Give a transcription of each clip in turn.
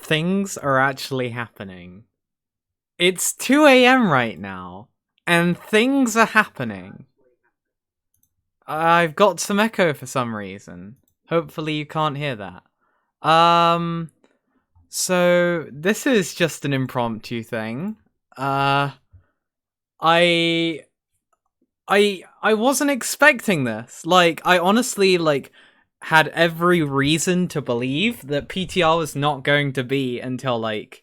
things are actually happening. It's 2 a.m. right now, and things are happening. I've got some echo for some reason. Hopefully you can't hear that. So this is just an impromptu thing. I wasn't expecting this. Like, I honestly, like, had every reason to believe that PTR was not going to be until, like,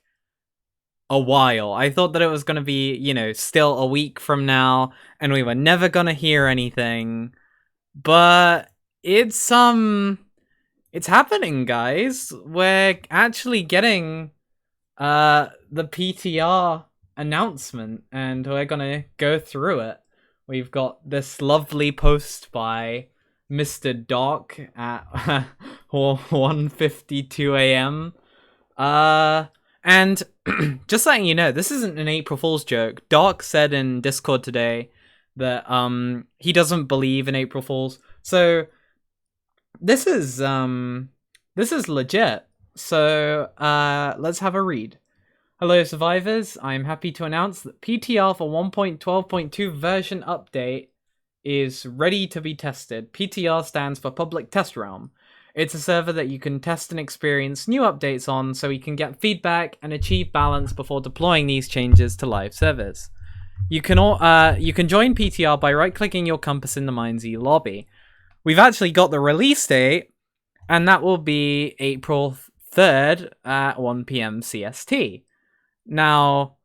a while. I thought that it was going to be, you know, still a week from now, and we were never going to hear anything. But it's happening, guys. We're actually getting the PTR announcement, and we're gonna go through it. We've got this lovely post by Mr. Doc at 1:52 a.m. And just letting you know, this isn't an April Fool's joke. Doc said in Discord today that he doesn't believe in April Fools. So this is legit. So let's have a read. Hello survivors, I am happy to announce that PTR for 1.12.2 version update is ready to be tested. PTR stands for Public Test Realm. It's a server that you can test and experience new updates on so we can get feedback and achieve balance before deploying these changes to live servers. You can join PTR by right-clicking your compass in the MineZ lobby. We've actually got the release date, and that will be April 3rd at 1 p.m. CST. Now,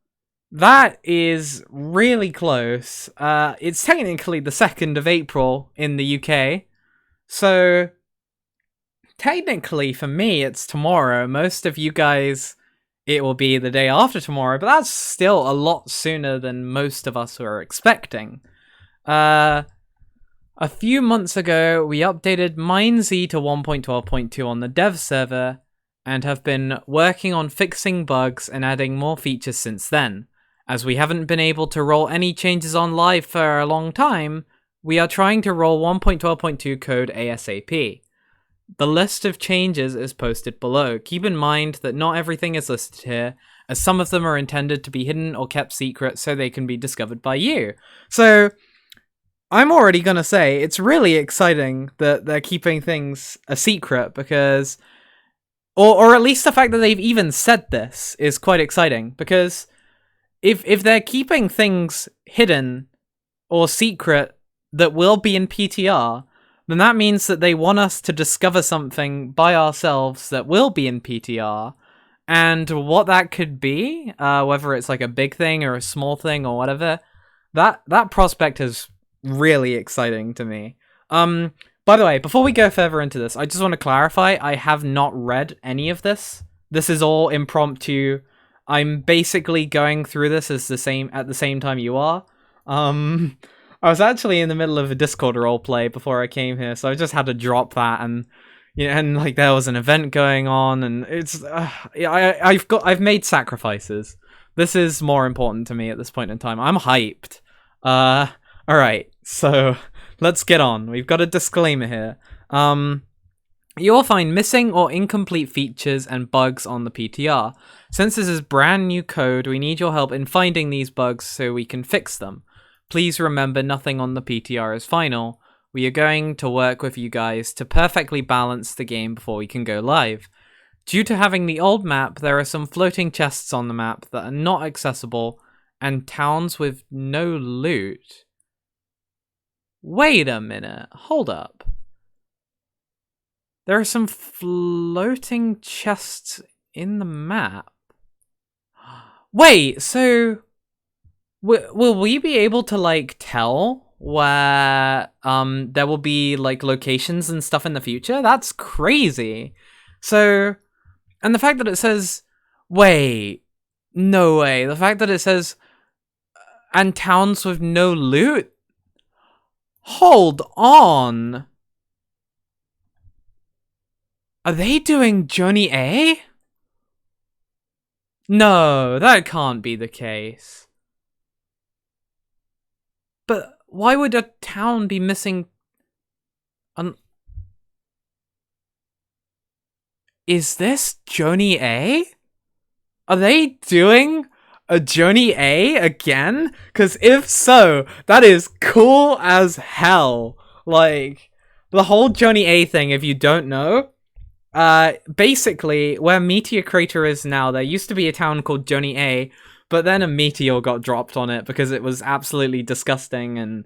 that is really close. It's technically the 2nd of April in the UK, so technically for me it's tomorrow. Most of you guys, it will be the day after tomorrow, but that's still a lot sooner than most of us were expecting. A few months ago, we updated MineZ to 1.12.2 on the dev server, and have been working on fixing bugs and adding more features since then. As we haven't been able to roll any changes on live for a long time, we are trying to roll 1.12.2 code ASAP. The list of changes is posted below. Keep in mind that not everything is listed here, as some of them are intended to be hidden or kept secret so they can be discovered by you. So, I'm already gonna say, it's really exciting that they're keeping things a secret, because or at least the fact that they've even said this is quite exciting, because if they're keeping things hidden or secret that will be in PTR, then that means that they want us to discover something by ourselves that will be in PTR, and what that could be, whether it's like a big thing or a small thing or whatever, that prospect is really exciting to me. By the way, before we go further into this, I just want to clarify, I have not read any of this. This is all impromptu. I'm basically going through this at the same time you are. I was actually in the middle of a Discord roleplay before I came here, so I just had to drop that, and and like there was an event going on, and it's I've made sacrifices. This is more important to me at this point in time. I'm hyped. All right, so let's get on. We've got a disclaimer here. You will find missing or incomplete features and bugs on the PTR. Since this is brand new code, we need your help in finding these bugs so we can fix them. Please remember, nothing on the PTR is final. We are going to work with you guys to perfectly balance the game before we can go live. Due to having the old map, there are some floating chests on the map that are not accessible, and towns with no loot. Wait a minute, hold up. There are some floating chests in the map. Wait, so will we be able to like tell where there will be like locations and stuff in the future? That's crazy. So, and the fact that it says, wait, no way. The fact that it says, and towns with no loot? Hold on. Are they doing Journey A? No, that can't be the case. But why would a town be missing? Is this Journey A? Are they doing a Journey A again? Because if so, that is cool as hell. Like, the whole Journey A thing, if you don't know, basically, where Meteor Crater is now, there used to be a town called Journey A, but then a meteor got dropped on it because it was absolutely disgusting, and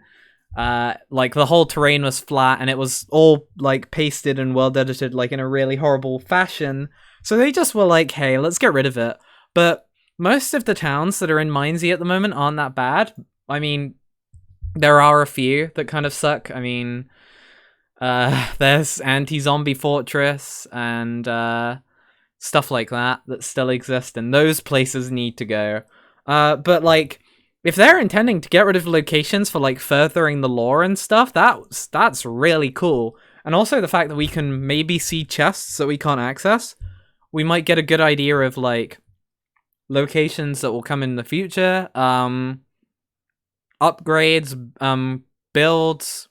like the whole terrain was flat and it was all like pasted and world edited like in a really horrible fashion. So they just were like, hey, let's get rid of it. But most of the towns that are in MineZ at the moment aren't that bad. I mean, there are a few that kind of suck. I mean, there's Anti-Zombie Fortress and stuff like that still exist, and those places need to go. But like, if they're intending to get rid of locations for like furthering the lore and stuff, that's really cool. And also the fact that we can maybe see chests that we can't access, we might get a good idea of like locations that will come in the future, upgrades, builds.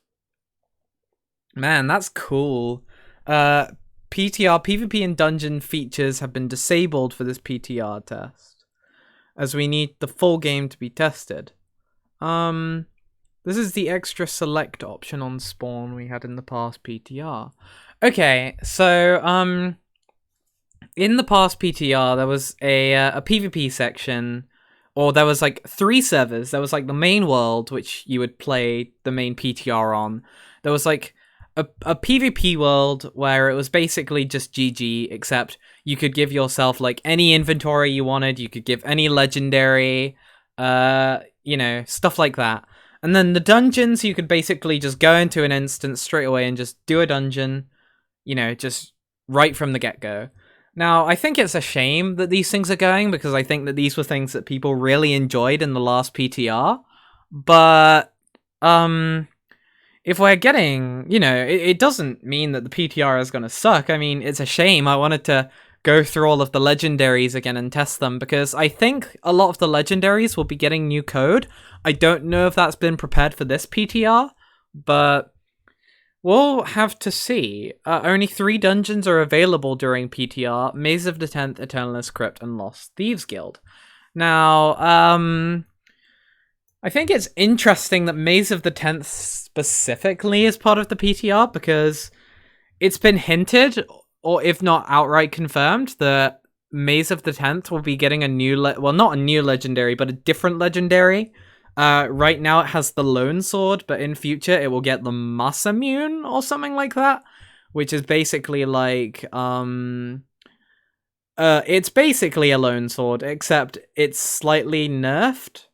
Man, that's cool. PTR, PvP and dungeon features have been disabled for this PTR test, as we need the full game to be tested. This is the extra select option on spawn we had in the past PTR. Okay, so, in the past PTR, there was a PvP section, or there was like 3 servers. There was like the main world, which you would play the main PTR on. There was like a PvP world where it was basically just GG, except you could give yourself like any inventory you wanted. You could give any legendary, you know, stuff like that. And then the dungeons, you could basically just go into an instance straight away and just do a dungeon, you know, just right from the get-go. Now, I think it's a shame that these things are going, because I think that these were things that people really enjoyed in the last PTR. But, if we're getting, you know, it doesn't mean that the PTR is going to suck. I mean, it's a shame. I wanted to go through all of the legendaries again and test them, because I think a lot of the legendaries will be getting new code. I don't know if that's been prepared for this PTR, but we'll have to see. Only 3 dungeons are available during PTR: Maze of the 10th, Eternalist Crypt, and Lost Thieves Guild. Now, I think it's interesting that Maze of the 10th specifically is part of the PTR, because it's been hinted, or if not outright confirmed, that Maze of the 10th will be getting a new, well, not a new legendary, but a different legendary. Right now it has the Lone Sword, but in future it will get the Masamune or something like that, which is basically like, it's basically a Lone Sword, except it's slightly nerfed.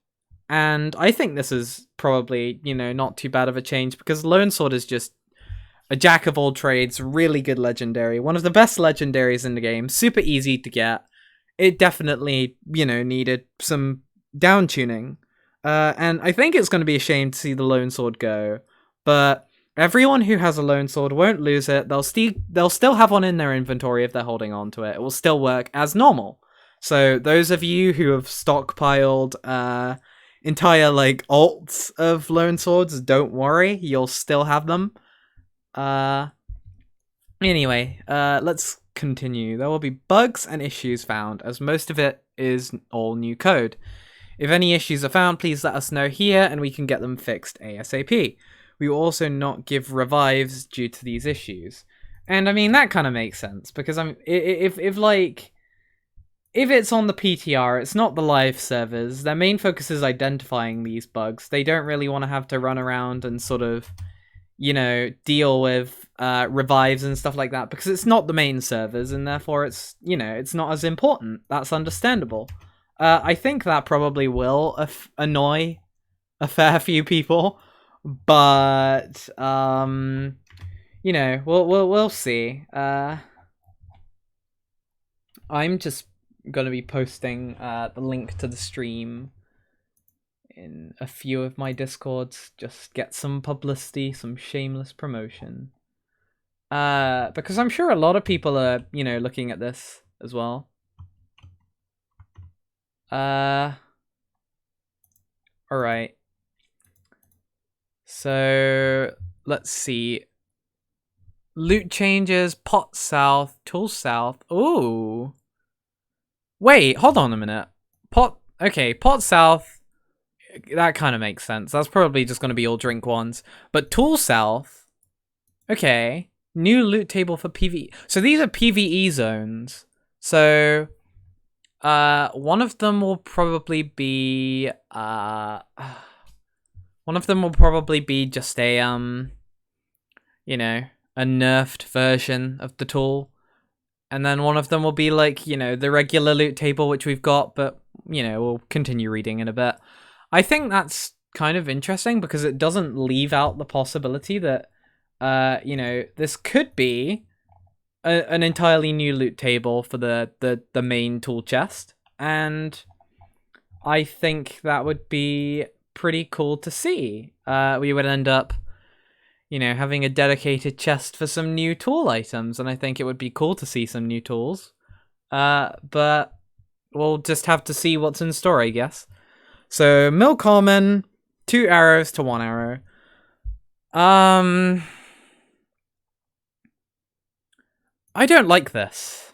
And I think this is probably, you know, not too bad of a change, because Lone Sword is just a jack of all trades, really good legendary, one of the best legendaries in the game, super easy to get. It definitely, you know, needed some down tuning. And I think it's going to be a shame to see the Lone Sword go, but everyone who has a Lone Sword won't lose it. They'll still have one in their inventory if they're holding on to it. It will still work as normal. So those of you who have stockpiled entire like alts of Lone Swords, don't worry, you'll still have them. Anyway, let's continue. There will be bugs and issues found, as most of it is all new code. If any issues are found, please let us know here and we can get them fixed ASAP. We will also not give revives due to these issues. And I mean, that kind of makes sense, because if it's on the PTR, it's not the live servers. Their main focus is identifying these bugs. They don't really want to have to run around and sort of, you know, deal with revives and stuff like that, because it's not the main servers, and therefore it's, you know, it's not as important. That's understandable. I think that probably will annoy a fair few people, but you know, we'll see. I'm just gonna be posting the link to the stream in a few of my Discords. Just get some publicity, some shameless promotion. Because I'm sure a lot of people are, you know, looking at this as well. Alright. So, let's see. Loot changes, pot south, tool south. Ooh. Wait, hold on a minute. Pot South, that kind of makes sense. That's probably just going to be all drink ones. But Tool South, okay. New loot table for PvE. So these are PvE zones. So, one of them will probably be, just a, you know, a nerfed version of the tool. And then one of them will be like, the regular loot table, which we've got, but, we'll continue reading in a bit. I think that's kind of interesting because it doesn't leave out the possibility that, this could be an entirely new loot table for the main tool chest. And I think that would be pretty cool to see. We would end up, having a dedicated chest for some new tool items, and I think it would be cool to see some new tools. But we'll just have to see what's in store, I guess. So, mill common, 2 arrows to 1 arrow. I don't like this.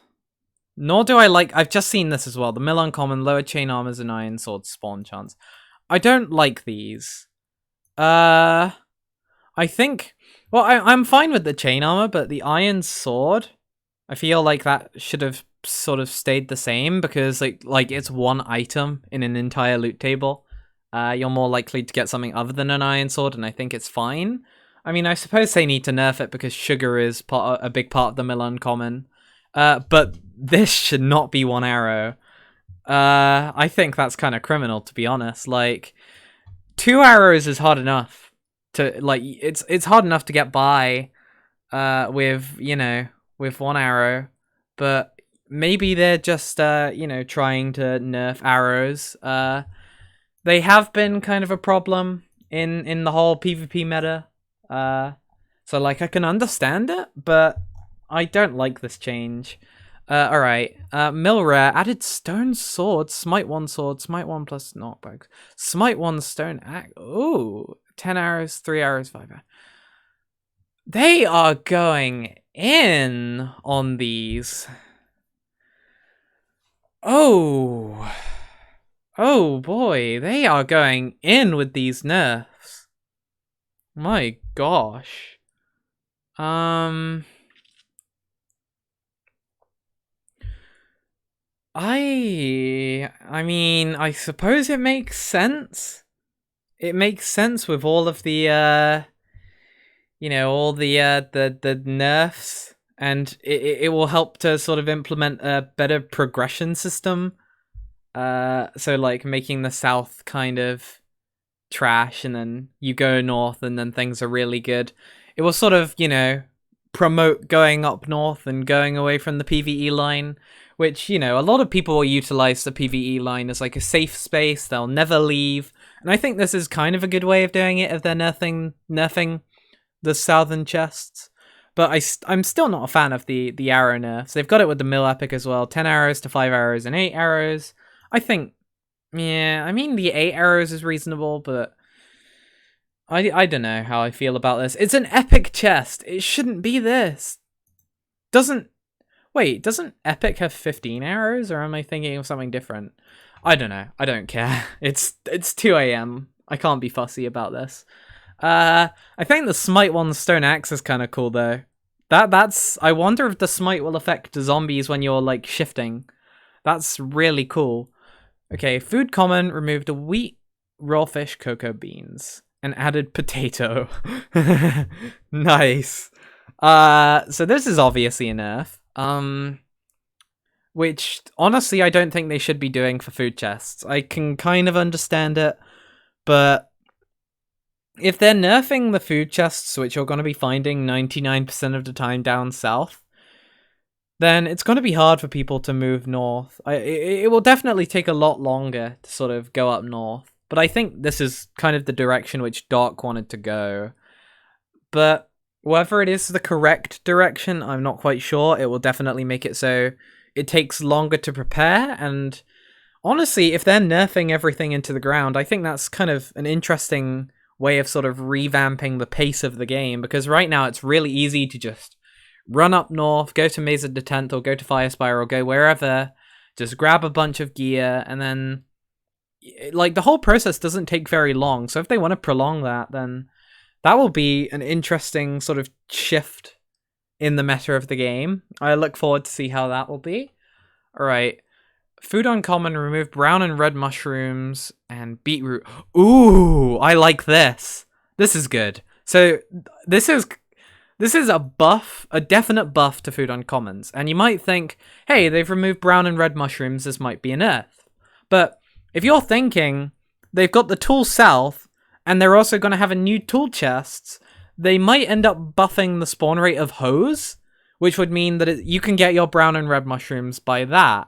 Nor do I like... I've just seen this as well. The mill uncommon, lower chain armors, and iron sword spawn chance. I don't like these. I think... Well, I'm fine with the chain armor, but the iron sword... I feel like that should have sort of stayed the same, because like it's one item in an entire loot table. You're more likely to get something other than an iron sword, and I think it's fine. I mean, I suppose they need to nerf it because sugar is a big part of the mill uncommon. But this should not be 1 arrow. I think that's kind of criminal, to be honest. Like, 2 arrows is hard enough to, like, it's hard enough to get by, with, with 1 arrow. But maybe they're just, trying to nerf arrows. They have been kind of a problem in the whole PvP meta. So, like, I can understand it, but I don't like this change. Alright. Mill rare. Added stone sword. Smite 1 sword. Smite 1 plus knockbacks. Smite 1 stone axe. Ooh. 10 arrows, 3 arrows, 5 arrows. They are going in on these. Oh. Oh boy. They are going in with these nerfs. My gosh. I mean, I suppose it makes sense. It makes sense with all of the all the nerfs, and it will help to sort of implement a better progression system. So like making the south kind of trash, and then you go north, and then things are really good. It will sort of, promote going up north and going away from the PvE line, which, a lot of people will utilize the PvE line as like a safe space. They'll never leave. And I think this is kind of a good way of doing it if they're nerfing the southern chests. But I'm still not a fan of the arrow nerfs. They've got it with the mill epic as well. 10 arrows to 5 arrows and 8 arrows. I think, yeah, I mean, the 8 arrows is reasonable, but I don't know how I feel about this. It's an epic chest. It shouldn't be this. Doesn't epic have 15 arrows, or am I thinking of something different? I don't know. I don't care. It's 2 AM. I can't be fussy about this. I think the smite 1 stone axe is kind of cool though. That's I wonder if the smite will affect zombies when you're like shifting. That's really cool. Okay, food common, removed a wheat, raw fish, cocoa beans, and added potato. Nice. So this is obviously a nerf. Which honestly I don't think they should be doing for food chests. I can kind of understand it, but if they're nerfing the food chests, which you're going to be finding 99% of the time down south, then it's going to be hard for people to move north. It will definitely take a lot longer to sort of go up north. But I think this is kind of the direction which Dark wanted to go. But whether it is the correct direction, I'm not quite sure. It will definitely make it so it takes longer to prepare. And honestly, if they're nerfing everything into the ground, I think that's kind of an interesting way of sort of revamping the pace of the game. Because right now it's really easy to just run up north, go to Mesa Detent, or go to Fire Spiral, go wherever, just grab a bunch of gear, and then like the whole process doesn't take very long. So if they want to prolong that, then that will be an interesting sort of shift in the meta of the game. I look forward to see how that will be. All right. Food uncommon, remove brown and red mushrooms and beetroot. Ooh, I like this. This is good. So this is a buff, a definite buff to food uncommons. And you might think, hey, they've removed brown and red mushrooms, this might be a nerf. But if you're thinking they've got the tool south and they're also going to have a new tool chests, they might end up buffing the spawn rate of hose, which would mean that you can get your brown and red mushrooms by that.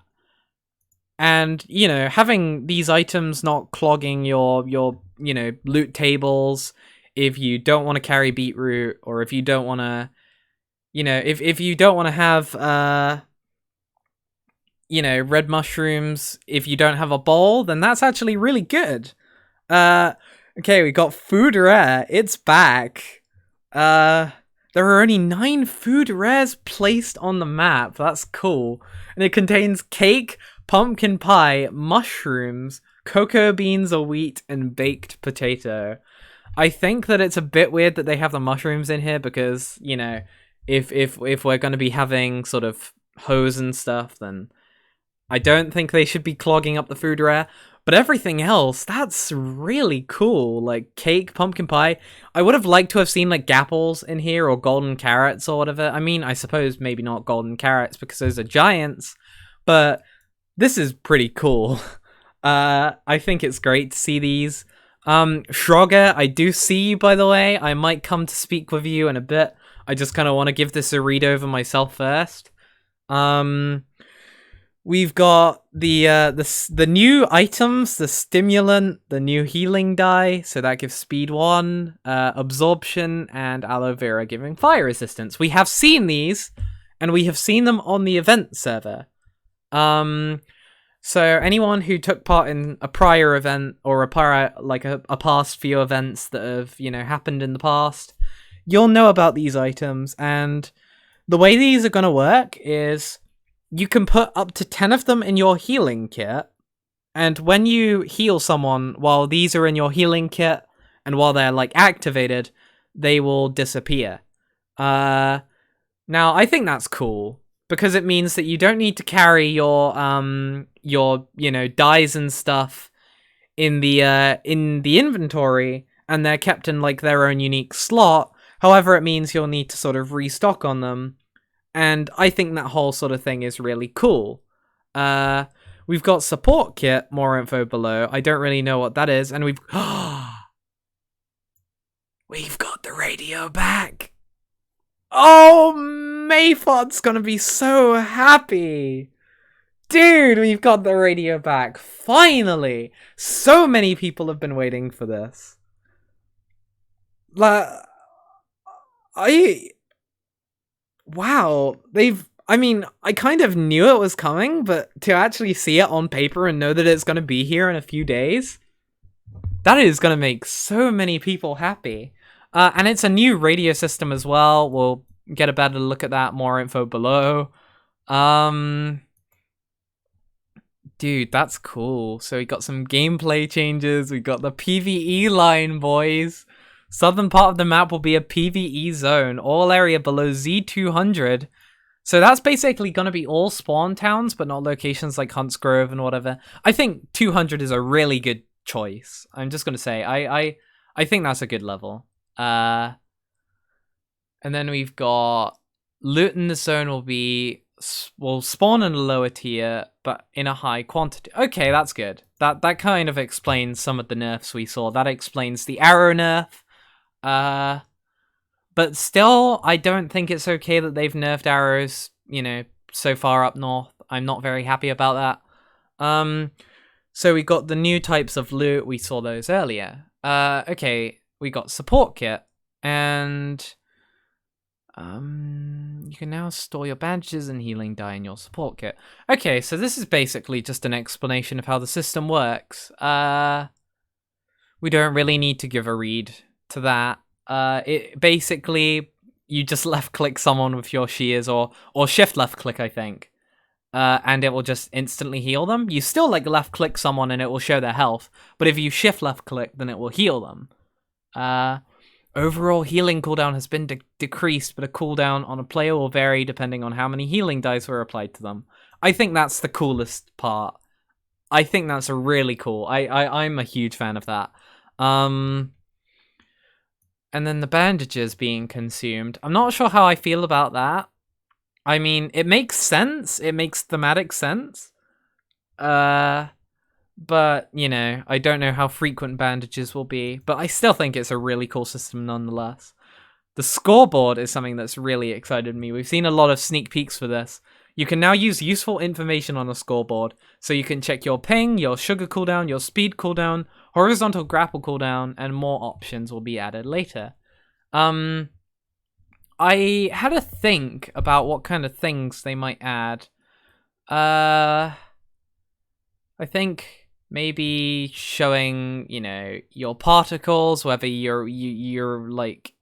And, you know, having these items not clogging your you know, loot tables, if you don't want to carry beetroot, or if you don't want to, you know, if you don't want to have, you know, red mushrooms, if you don't have a bowl, then that's actually really good. Okay, we got food rare. It's back. There are only 9 food rares placed on the map. That's cool. And it contains cake, pumpkin pie, mushrooms, cocoa beans or wheat, and baked potato. I think that it's a bit weird that they have the mushrooms in here because, you know, if we're going to be having sort of hose and stuff, then I don't think they should be clogging up the food rare. But everything else, that's really cool. Like cake, pumpkin pie. I would have liked to have seen like gapples in here or golden carrots or whatever. I mean, I suppose maybe not golden carrots because those are giants, but this is pretty cool. I think it's great to see these. Shroga, I do see you, by the way. I might come to speak with you in a bit. I just kind of want to give this a read over myself first. We've got the new items, the stimulant, the new healing dye, so that gives speed 1, absorption, and aloe vera giving fire resistance. We have seen these, and we have seen them on the event server. So anyone who took part in a prior event or a past few events that have, you know, happened in the past, you'll know about these items. And the way these are going to work is you can put up to 10 of them in your healing kit. And when you heal someone while these are in your healing kit and while they're like activated, they will disappear. Now I think that's cool, because it means that you don't need to carry your you know, dyes and stuff in the inventory, and they're kept in like their own unique slot. However, it means you'll need to sort of restock on them, and I think that whole sort of thing is really cool. We've got support kit, more info below. I don't really know what that is, and we've got the radio back. Oh, Mayfod's gonna be so happy. Dude, we've got the radio back. Finally! So many people have been waiting for this. Wow. I mean, I kind of knew it was coming, but to actually see it on paper and know that it's gonna be here in a few days, that is gonna make so many people happy. And it's a new radio system as well. We'll get a better look at that. More info below. Dude, that's cool. So we got some gameplay changes. We got the PvE line, boys. Southern part of the map will be a PvE zone. All area below Z200. So that's basically going to be all spawn towns, but not locations like Huntsgrove and whatever. I think 200 is a really good choice. I'm just going to say, I think that's a good level. And then we've got loot in the zone will spawn in a lower tier, but in a high quantity. Okay, that's good. That kind of explains some of the nerfs we saw. That explains the arrow nerf. But still, I don't think it's okay that they've nerfed arrows, you know, so far up north. I'm not very happy about that. So we got the new types of loot. We saw those earlier. Okay, we got support kit, and you can now store your bandages and healing dye in your support kit. Okay, so this is basically just an explanation of how the system works. We don't really need to give a read to that. It basically, you just left click someone with your shears, or shift left click, I think. and it will just instantly heal them. You still like left click someone and it will show their health, but if you shift left click, then it will heal them. Overall healing cooldown has been decreased, but a cooldown on a player will vary depending on how many healing dice were applied to them. I think that's the coolest part. I think that's a really cool. I'm a huge fan of that. And then the bandages being consumed. I'm not sure how I feel about that. I mean, it makes sense. It makes thematic sense. But, you know, I don't know how frequent bandages will be. But I still think it's a really cool system nonetheless. The scoreboard is something that's really excited me. We've seen a lot of sneak peeks for this. You can now use useful information on a scoreboard. So you can check your ping, your sugar cooldown, your speed cooldown, horizontal grapple cooldown, and more options will be added later. I had a think about what kind of things they might add. I think maybe showing, you know, your particles, whether you're like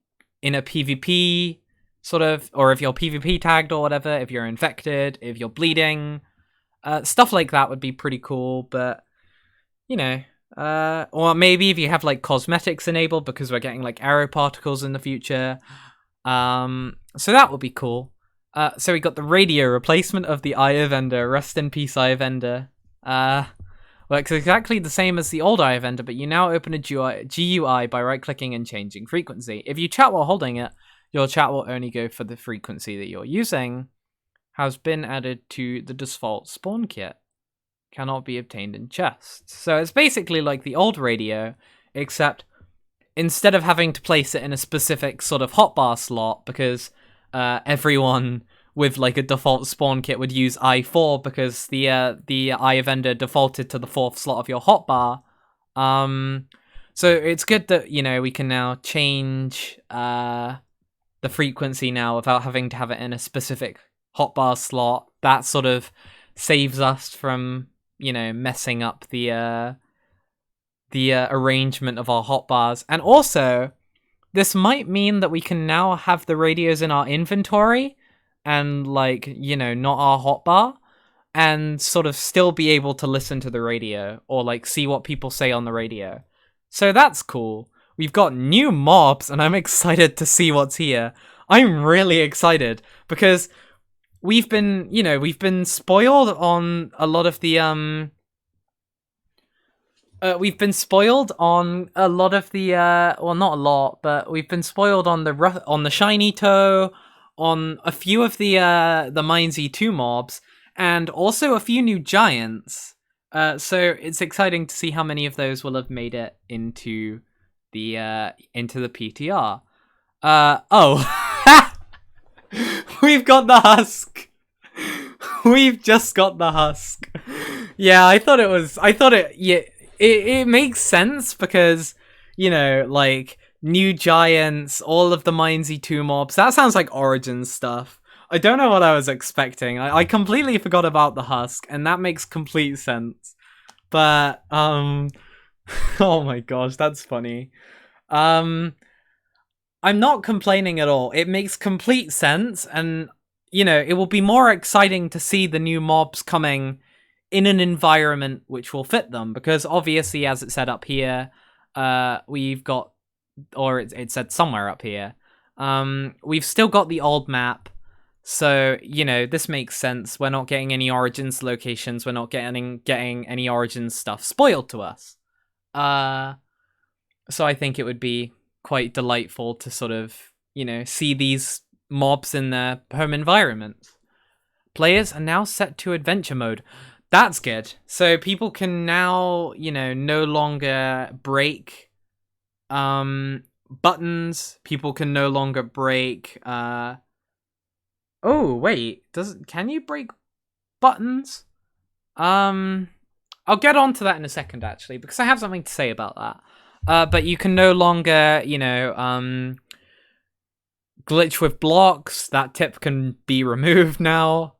in a PvP sort of, or if you're PvP tagged or whatever, if you're infected, if you're bleeding, stuff like that would be pretty cool. But you know, or maybe if you have like cosmetics enabled, because we're getting like arrow particles in the future. So that would be cool. So we got the radio replacement of the Eye of Ender. Rest in peace, Eye of Ender. Works exactly the same as the old Eye of Ender, but you now open a GUI by right-clicking and changing frequency. If you chat while holding it, your chat will only go for the frequency that you're using. Has been added to the default spawn kit. Cannot be obtained in chests. So it's basically like the old radio, except instead of having to place it in a specific sort of hotbar slot, because everyone with like a default spawn kit would use I4 because the Eye of Ender defaulted to the 4th slot of your hotbar. So it's good that, you know, we can now change the frequency now without having to have it in a specific hotbar slot. That sort of saves us from, you know, messing up the arrangement of our hotbars. And also, this might mean that we can now have the radios in our inventory and, like, you know, not our hotbar, and sort of still be able to listen to the radio or, like, see what people say on the radio. So that's cool. We've got new mobs, and I'm excited to see what's here. I'm really excited because we've been, you know, we've been spoiled on a lot of the, we've been spoiled on a lot of the, well, not a lot, but we've been spoiled on the shiny toe, on a few of the MineZ 2 mobs, and also a few new giants. So it's exciting to see how many of those will have made it into the PTR. Oh, we've got the husk. We've just got the husk. Yeah, it makes sense because, you know, like, new giants, all of the MineZ 2 mobs. That sounds like Origins stuff. I don't know what I was expecting. I completely forgot about the husk, and that makes complete sense. But, oh my gosh, that's funny. I'm not complaining at all. It makes complete sense, and, you know, it will be more exciting to see the new mobs coming in an environment which will fit them, because obviously, as it said up here, we've got, or it said somewhere up here, we've still got the old map, so, you know, this makes sense. We're not getting any Origins locations, we're not getting any Origins stuff spoiled to us. So I think it would be quite delightful to sort of, you know, see these mobs in their home environments. Players are now set to adventure mode. That's good. So people can now, you know, no longer break buttons. People can no longer break oh wait, can you break buttons? I'll get onto that in a second, actually, because I have something to say about that. But you can no longer, you know, glitch with blocks. That tip can be removed now.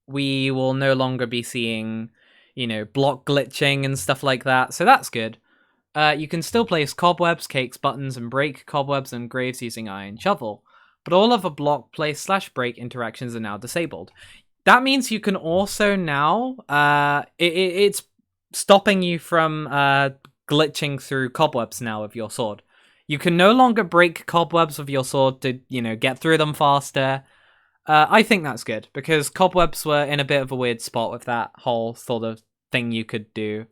We will no longer be seeing, you know, block glitching and stuff like that, so that's good. You can still place cobwebs, cakes, buttons, and break cobwebs and graves using iron shovel. but all other block, place, / break interactions are now disabled. That means you can also now, it's stopping you from glitching through cobwebs now with your sword. You can no longer break cobwebs with your sword to, get through them faster. I think that's good, because cobwebs were in a bit of a weird spot with that whole sort of thing you could do.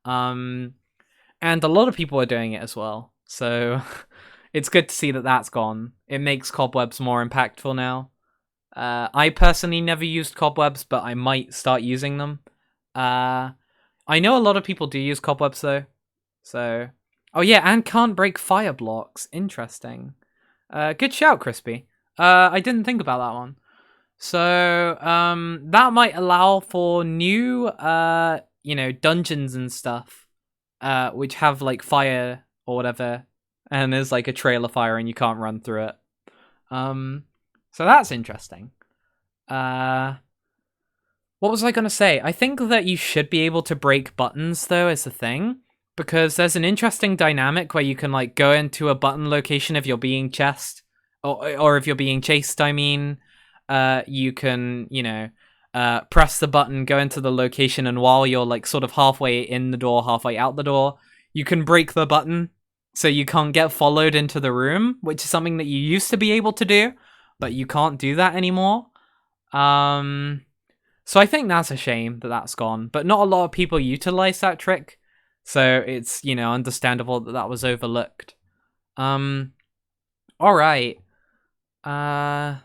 And a lot of people are doing it as well. So it's good to see that that's gone. It makes cobwebs more impactful now. I personally never used cobwebs, but I might start using them. I know a lot of people do use cobwebs, though. So... Oh, yeah, and can't break fire blocks. Interesting. Good shout, Crispy. I didn't think about that one. So, that might allow for new, dungeons and stuff, which have, like, fire or whatever, and there's, like, a trail of fire and you can't run through it. So that's interesting. What was I gonna say? I think that you should be able to break buttons, though, is the thing. Because there's an interesting dynamic where you can, like, go into a button location if you're being chased. Or if you're being chased, I mean. You can, press the button, go into the location, and while you're, like, sort of halfway in the door, halfway out the door, you can break the button so you can't get followed into the room, which is something that you used to be able to do, but you can't do that anymore. So I think that's a shame that that's gone, but not a lot of people utilize that trick. So it's, understandable that that was overlooked. Alright. Other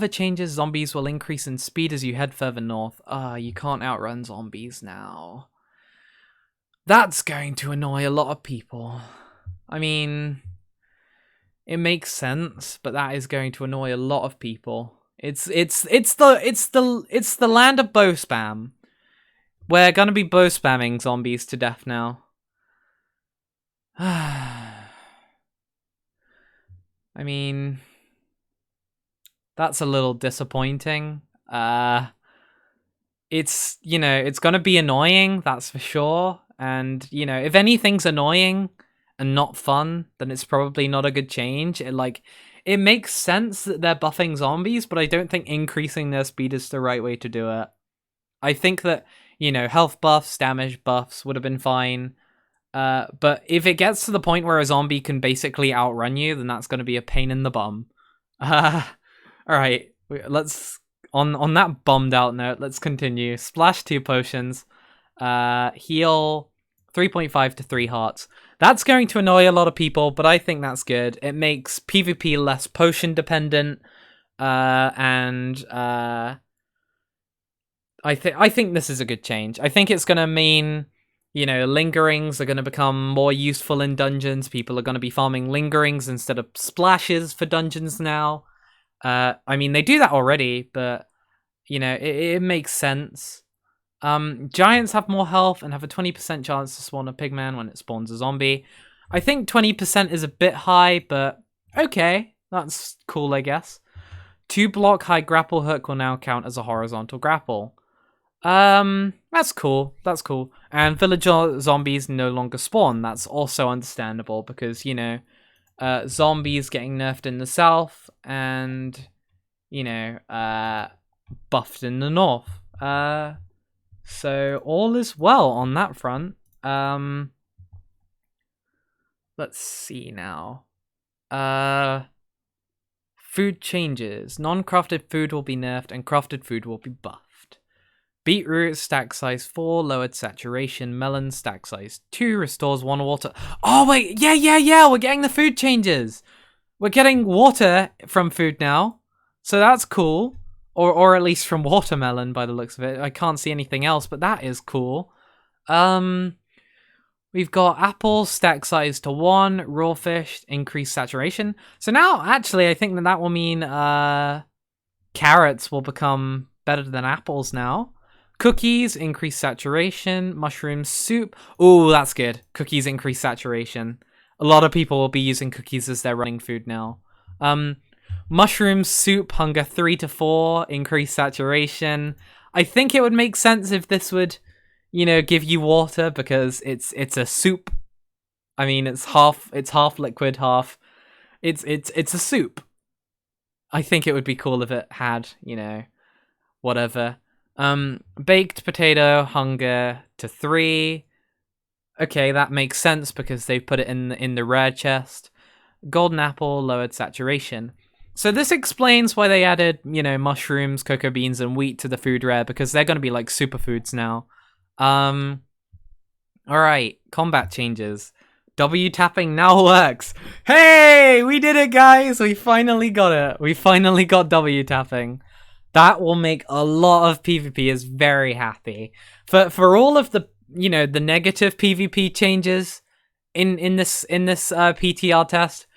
changes, zombies will increase in speed as you head further north. You can't outrun zombies now. That's going to annoy a lot of people. I mean, it makes sense, but that is going to annoy a lot of people. It's the land of bow spam. We're gonna be bow spamming zombies to death now. I mean, that's a little disappointing. It's, it's gonna be annoying, that's for sure. And, if anything's annoying and not fun, then it's probably not a good change. It makes sense that they're buffing zombies, but I don't think increasing their speed is the right way to do it. I think that, health buffs, damage buffs would have been fine. But if it gets to the point where a zombie can basically outrun you, then that's going to be a pain in the bum. Alright, let's... On that bummed out note, let's continue. Splash 2 potions. Heal 3.5 to 3 hearts. That's going to annoy a lot of people, but I think that's good. It makes PvP less potion dependent. I think this is a good change. I think it's going to mean, lingerings are going to become more useful in dungeons. People are going to be farming lingerings instead of splashes for dungeons now. I mean, they do that already, but, it makes sense. Giants have more health and have a 20% chance to spawn a pigman when it spawns a zombie. I think 20% is a bit high, but okay. That's cool, I guess. 2-block high grapple hook will now count as a horizontal grapple. That's cool. That's cool. And villager zombies no longer spawn. That's also understandable because, zombies getting nerfed in the south and, buffed in the north. So all is well on that front. Let's see now. Food changes. Non-crafted food will be nerfed and crafted food will be buffed. Beetroot, stack size 4, lowered saturation. Melon, stack size 2, restores 1 water. Oh, wait, yeah, we're getting the food changes. We're getting water from food now. So that's cool. Or at least from watermelon by the looks of it. I can't see anything else, but that is cool. We've got apples, stack size to 1, raw fish, increased saturation. So now, actually, I think that will mean carrots will become better than apples now. Cookies, increased saturation. Mushroom soup. Oh, that's good. Cookies, increased saturation. A lot of people will be using cookies as their running food now. Mushroom soup, hunger 3 to 4, increased saturation. I think it would make sense if this would, give you water because it's a soup. I mean, it's half liquid, half it's a soup. I think it would be cool if it had, you know, whatever. Baked potato hunger to 3. Okay, that makes sense because they've put it in the rare chest. Golden apple lowered saturation. So this explains why they added, you know, mushrooms, cocoa beans, and wheat to the food rare, because they're going to be like superfoods now. Alright, combat changes. W tapping now works. Hey, we did it, guys. We finally got it. We finally got W tapping. That will make a lot of PvPers very happy. For all of the, you know, the negative PvP changes in this PTR test,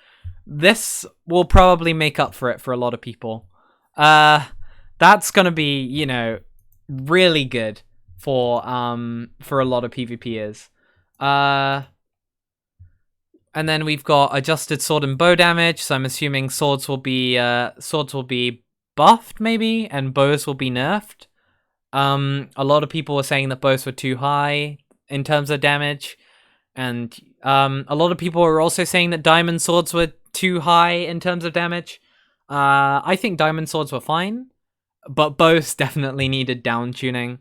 this will probably make up for it for a lot of people. That's gonna be, you know, really good for a lot of PvPers. And then we've got adjusted sword and bow damage, so I'm assuming swords will be buffed maybe, and bows will be nerfed. A lot of people were saying that bows were too high in terms of damage, and a lot of people were also saying that diamond swords were too high in terms of damage. I think diamond swords were fine, but bows definitely needed down tuning.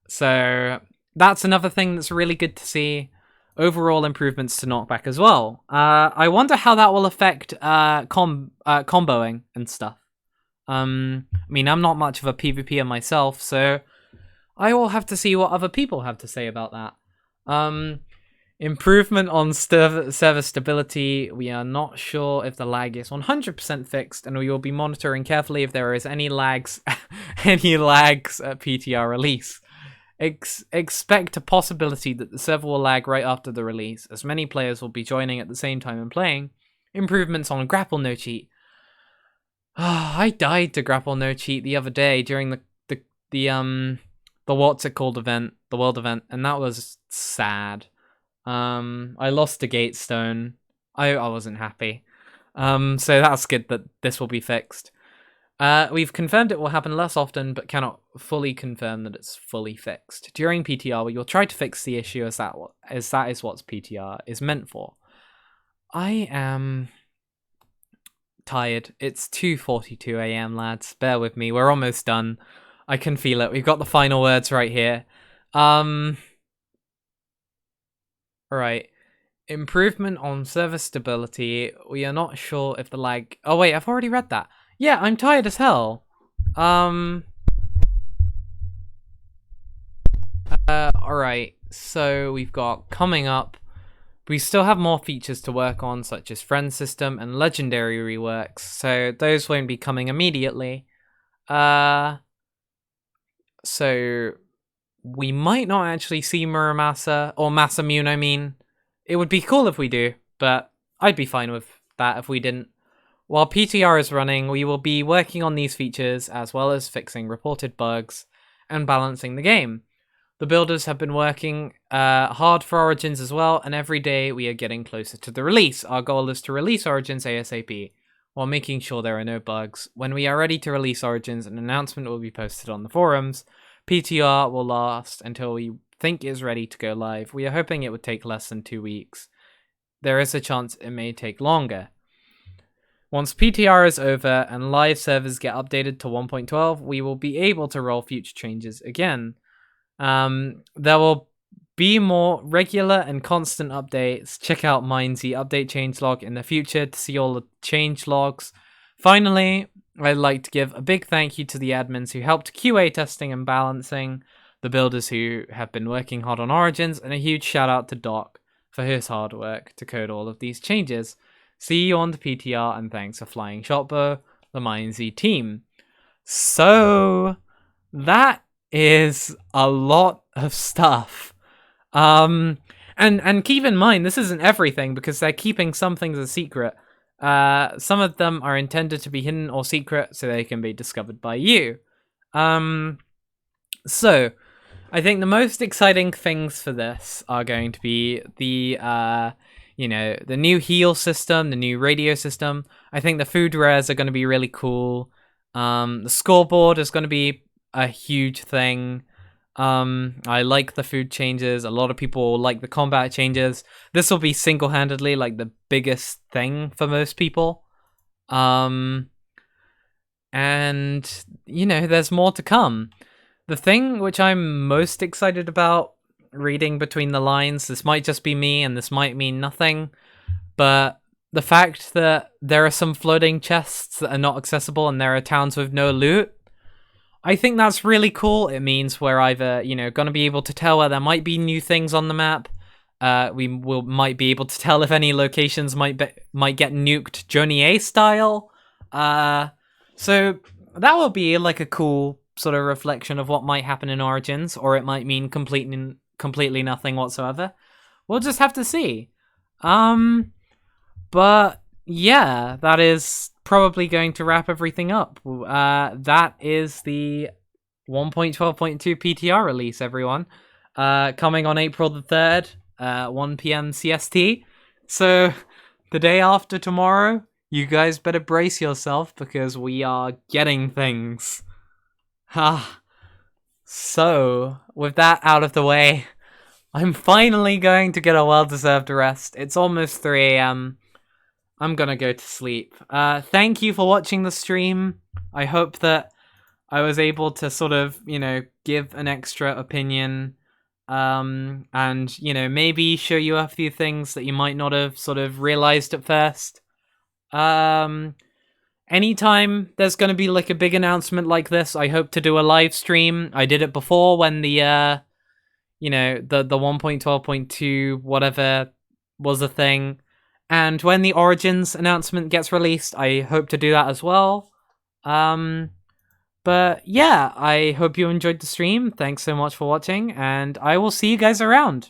So that's another thing that's really good to see. Overall improvements to knockback as well. I wonder how that will affect comboing and stuff. I mean, I'm not much of a PvPer myself, so I will have to see what other people have to say about that. Improvement on server stability. We are not sure if the lag is 100% fixed, and we will be monitoring carefully if there is any lags, at PTR release. Expect a possibility that the server will lag right after the release, as many players will be joining at the same time and playing. Improvements on grapple no cheat. I died to grapple no cheat the other day during the what's it called event, the world event, and that was sad. I lost a gate stone. I wasn't happy. So that's good that this will be fixed. We've confirmed it will happen less often, but cannot fully confirm that it's fully fixed. During PTR, we will try to fix the issue as that is what PTR is meant for. I am tired. It's 2:42 a.m, lads. Bear with me. We're almost done. I can feel it. We've got the final words right here. Alright. Improvement on server stability. We are not sure if the lag... Oh, wait, I've already read that. Yeah, I'm tired as hell. Alright, so we've got coming up. We still have more features to work on, such as friend system and legendary reworks, so those won't be coming immediately. So we might not actually see Muramasa, or Masamune, I mean. It would be cool if we do, but I'd be fine with that if we didn't. While PTR is running, we will be working on these features, as well as fixing reported bugs and balancing the game. The builders have been working hard for Origins as well, and every day we are getting closer to the release. Our goal is to release Origins ASAP, while making sure there are no bugs. When we are ready to release Origins, an announcement will be posted on the forums. PTR will last until we think is ready to go live. We are hoping it would take less than 2 weeks. There is a chance it may take longer. Once PTR is over and live servers get updated to 1.12, we will be able to roll future changes again. There will be more regular and constant updates. Check out MineZ update changelog in the future to see all the change logs. Finally, I'd like to give a big thank you to the admins who helped QA testing and balancing, the builders who have been working hard on Origins, and a huge shout out to Doc for his hard work to code all of these changes. See you on the PTR, and thanks for flying Shotbow, the MineZ team. So that is a lot of stuff. And keep in mind, this isn't everything, because they're keeping some things a secret. Some of them are intended to be hidden or secret, so they can be discovered by you. So I think the most exciting things for this are going to be the the new heal system, the new radio system. I think the food rares are going to be really cool. The scoreboard is going to be a huge thing. I like the food changes. A lot of people like the combat changes. This will be single-handedly like the biggest thing for most people. And, you know, there's more to come. The thing which I'm most excited about reading between the lines, this might just be me and this might mean nothing, but the fact that there are some floating chests that are not accessible and there are towns with no loot, I think that's really cool. It means we're either, you know, going to be able to tell where there might be new things on the map. Might be able to tell if any locations might get nuked Journey A style. So that will be like a cool sort of reflection of what might happen in Origins, or it might mean completely nothing whatsoever. We'll just have to see. But yeah, that is probably going to wrap everything up. That is the 1.12.2 PTR release, everyone. Coming on April the 3rd, 1 p.m. CST. So the day after tomorrow, you guys better brace yourself because we are getting things. So, with that out of the way, I'm finally going to get a well-deserved rest. It's almost 3 a.m. I'm gonna go to sleep. Thank you for watching the stream. I hope that I was able to sort of, you know, give an extra opinion, and, you know, maybe show you a few things that you might not have sort of realized at first. Anytime there's gonna be like a big announcement like this, I hope to do a live stream. I did it before when the, you know, the 1.12.2 whatever was a thing. And when the Origins announcement gets released, I hope to do that as well. But yeah, I hope you enjoyed the stream. Thanks so much for watching, and I will see you guys around.